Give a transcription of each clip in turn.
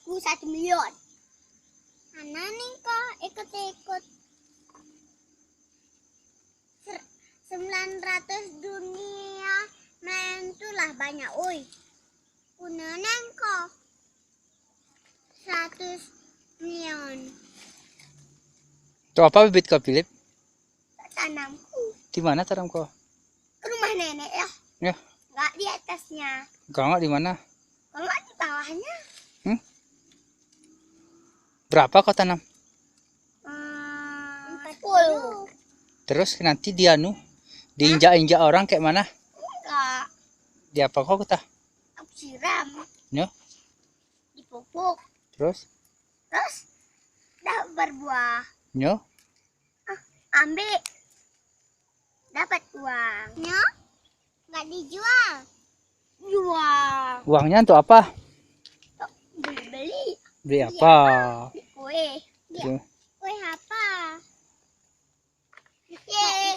Aku 1 miliar. Mana nih kok ikut-ikut. 900 dunia main tuh lah banyak, oi. Kuneneng kok 100 miliar. Tuh apa bibit kau, Philip? Tanamku Di mana tanam kau? ke rumah nenek ya. Ya, Nggak di atasnya, kau nggak di mana? nggak di bawahnya. Berapa kau tanam? 40. Terus nanti dia diinjak-injak orang kayak mana? Enggak, Di apa kau kata? aku siram, Ya, dipupuk, terus? dah berbuah. Ya, Ambil, dapat uang. Ya, nggak dijual. Jual. uangnya untuk apa? Beli Beli apa? kue. Ya. Kue apa? Yeay.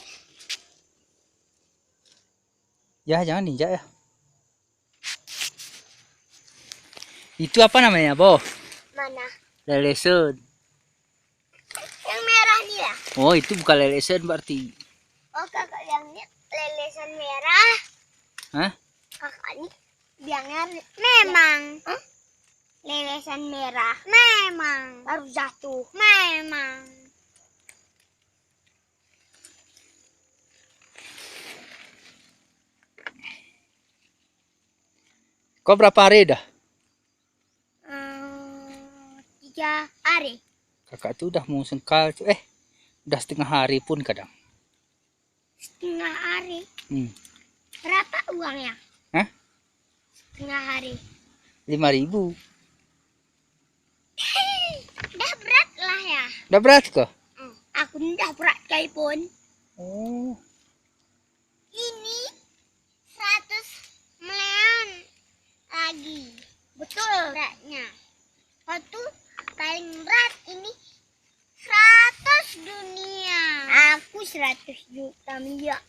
Ya, jangan diinjak ya. Itu apa namanya, Bo? Mana? Lelesun. Yang merah nih ya? Oh, itu bukan lelesun berarti. Oh, kakak bilangnya lelesan merah. Hah? Kakak ini bilangnya memang. Hah? Lelesan merah. Memang. Baru jatuh. Memang. Kau berapa hari dah? 3 hari. Kakak tuh udah mau sengkal tuh. Udah setengah hari pun kadang. Setengah hari. Berapa uangnya? Hah? Setengah hari. 5.000. Dah berat lah ya. Udah berat kok? Aku dah berat kayak pun. Oh. Ini 100 miliar lagi. Betul beratnya. Waktu paling berat ini 100 dunia. Aku 100 juta miliar.